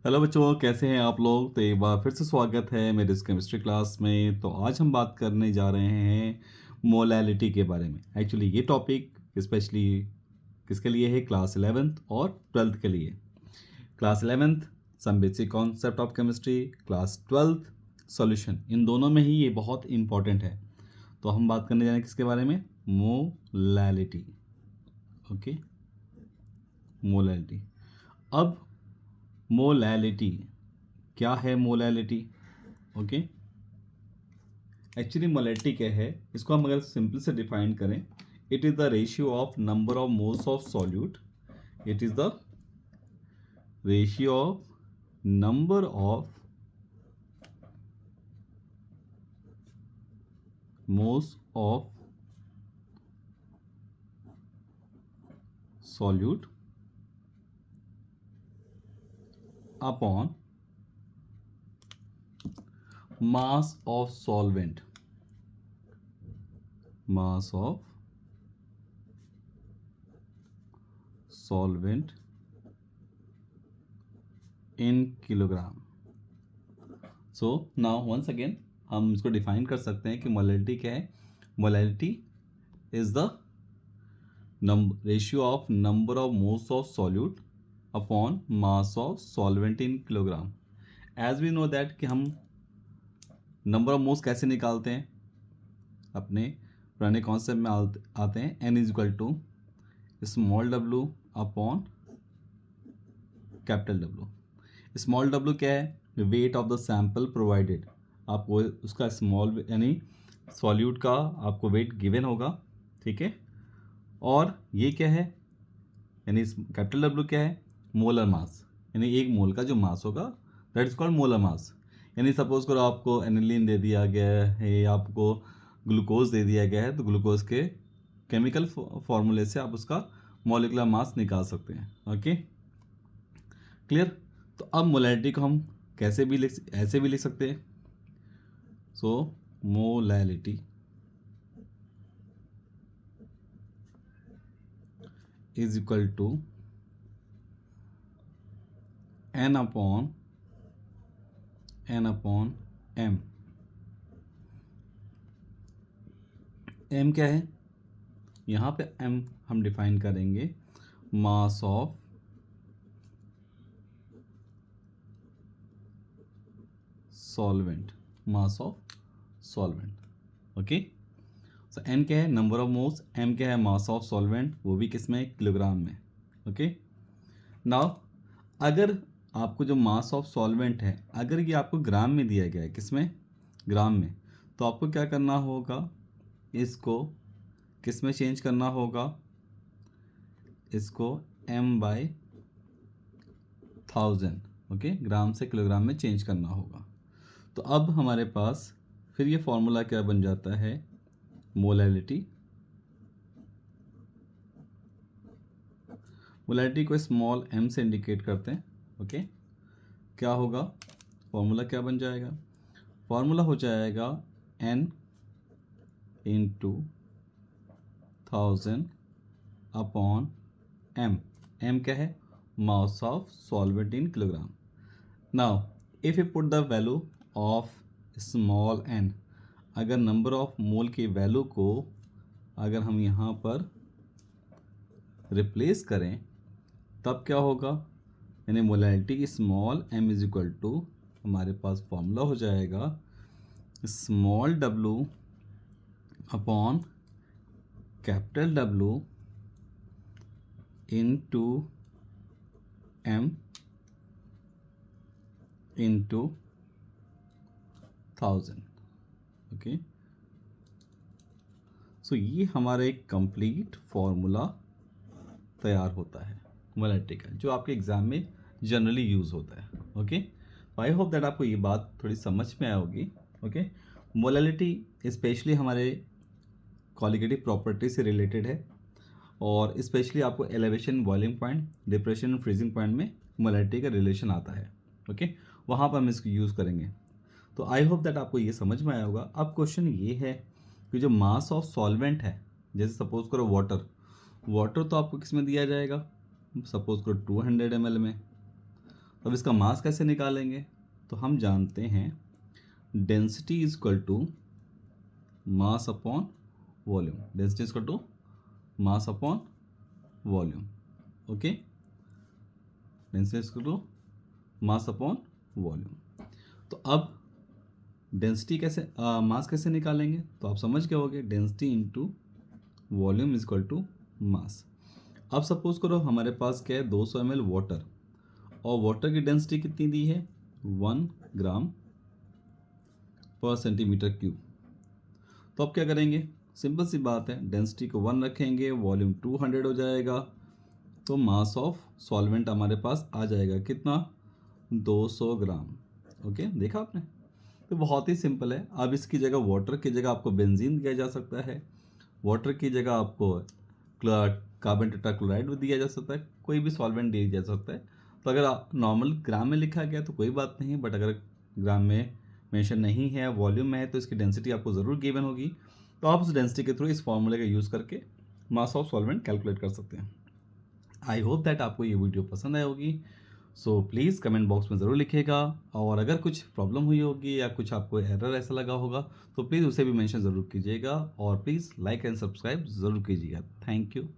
Hello बच्चों, कैसे हैं आप लोग। तो एक बार फिर से स्वागत है मेरे इस केमिस्ट्री क्लास में। तो आज हम बात करने जा रहे हैं मोलैलिटी के बारे में। एक्चुअली ये टॉपिक स्पेशली किसके लिए है, क्लास 11th और 12th के लिए। Class 11th some basic concept of chemistry, class 12th solution. इन दोनों में ही ये बहुत इंपॉर्टेंट है। तो हम बात करने जा रहे हैं किसके बारे में, मोलैलिटी। Okay, molality. अब मोलैलिटी क्या है, मोलैलिटी। ओके, एक्चुअली मोलैलिटी क्या है, इसको हम अगर सिंपल से डिफाइन करें, it is the ratio of number of moles of solute. It is the ratio of number of moles of solute upon mass of solvent. Mass of solvent in kilogram. So now once again हम इसको define कर सकते हैं कि molality क्या है। Molality is the ratio of number of moles of solute upon mass of solvent in kilogram. As we know that कि हम नंबर ऑफ मोल्स कैसे निकालते हैं, अपने पुराने कॉन्सेप्ट में आते हैं। N is equal to small W upon capital W. Small W क्या है, weight of the sample provided. आपको उसका स्मॉल यानी सॉल्यूट का आपको वेट गिवन होगा, ठीक है। और ये क्या है, यानी कैपिटल डब्ल्यू क्या है, मोलर मास। यानी एक मोल का जो मास होगा that is called molar mass. यानी सपोज करो आपको एनिलीन दे दिया गया है या आपको ग्लूकोज दे दिया गया है, तो ग्लूकोज के केमिकल फॉर्मूले से आप उसका मॉलिक्यूलर मास निकाल सकते हैं। Okay, clear. तो अब मोलैलिटी को हम कैसे भी ऐसे भी लिख सकते हैं। So molality is equal to n upon m। m क्या है, यहाँ पे m हम डिफाइन करेंगे मास of solvent. Mass of solvent. Okay, so n क्या है, नंबर ऑफ मोल्स। m क्या है, मास ऑफ सॉल्वेंट, वो भी किस में, किलोग्राम में। ओके, नाउ अगर आपको जो मास ऑफ सॉल्वेंट है, अगर ये आपको ग्राम में दिया गया है, किस में, ग्राम में, तो आपको क्या करना होगा, इसको किस में चेंज करना होगा, इसको m/1000, ओके, ग्राम से किलोग्राम में चेंज करना होगा। तो अब हमारे पास फिर ये फॉर्मूला क्या बन जाता है, मोलैलिटी। मोलैलिटी को स्मॉल m से इंडिकेट करते हैं। ओके, क्या होगा, फॉर्मूला क्या बन जाएगा, फॉर्मूला हो जाएगा n into 1000 upon m। m क्या है, मास of solvent in kilogram. Now if you put the value of small n, अगर नंबर ऑफ मोल की वैल्यू को अगर हम यहाँ पर रिप्लेस करें, तब क्या होगा, यानी molality small m is equal to, हमारे पास फॉर्मूला हो जाएगा small w upon capital W into m into 1000। Okay, so ये हमारा एक कंप्लीट फॉर्मूला तैयार होता है मोलैलिटी का, जो आपके एग्जाम में जनरली यूज़ होता है। ओके, आई होप दैट आपको ये बात थोड़ी समझ में आई होगी। ओके, मोलैलिटी स्पेशली हमारे क्वालिटेटिव प्रॉपर्टी से रिलेटेड है, और स्पेशली आपको एलिवेशन, बॉइलिंग पॉइंट, डिप्रेशन और फ्रीजिंग पॉइंट में मोलैलिटी का रिलेशन आता है। ओके, वहाँ पर हम इसको यूज़ करेंगे। तो आई होप दैट आपको ये समझ में आया होगा। अब क्वेश्चन ये है कि जो मास ऑफ सॉल्वेंट है, जैसे सपोज करो वाटर, वाटर तो आपको किस में दिया जाएगा, सपोज करो 200 ml में। अब इसका मास कैसे निकालेंगे? तो हम जानते हैं density is equal to mass upon volume. Density is equal to mass upon volume. Okay, density is equal to mass upon volume. तो अब डेंसिटी कैसे मास कैसे निकालेंगे? तो आप समझ गए होगे, density into volume is equal to mass. अब सपोज करो हमारे पास क्या है, 200 ml वाटर, और वाटर की डेंसिटी कितनी दी है, 1 ग्राम पर सेंटीमीटर क्यूब। तो अब क्या करेंगे, सिंपल सी बात है, डेंसिटी को 1 रखेंगे, वॉल्यूम 200 हो जाएगा, तो मास ऑफ सॉल्वेंट हमारे पास आ जाएगा कितना, 200 ग्राम। ओके, देखा आपने? तो बहुत ही सिंपल है। अब इसकी जगह वाटर की जगह आपको बेंजीन दिया जा सकता है, वाटर की जगह आपको कार्बन टेट्राक्लोराइड भी दिया जा सकता है, कोई भी सॉल्वेंट दिया जा सकता है। तो अगर नॉर्मल ग्राम में लिखा गया तो कोई बात नहीं, बट अगर ग्राम में मेंशन नहीं है, वॉल्यूम में है, तो इसकी डेंसिटी आपको ज़रूर गिवन होगी। तो आप उस डेंसिटी के थ्रू इस फॉर्मूले का यूज़ करके मास ऑफ सॉल्वेंट कैलकुलेट कर सकते हैं। आई होप दैट आपको ये वीडियो पसंद आई होगी। सो प्लीज़ कमेंट बॉक्स में ज़रूर लिखिएगा, और अगर कुछ प्रॉब्लम हुई होगी या कुछ आपको एरर ऐसा लगा होगा तो प्लीज़ उसे भी मेंशन ज़रूर कीजिएगा, और प्लीज़ लाइक एंड सब्सक्राइब ज़रूर कीजिएगा। Thank you.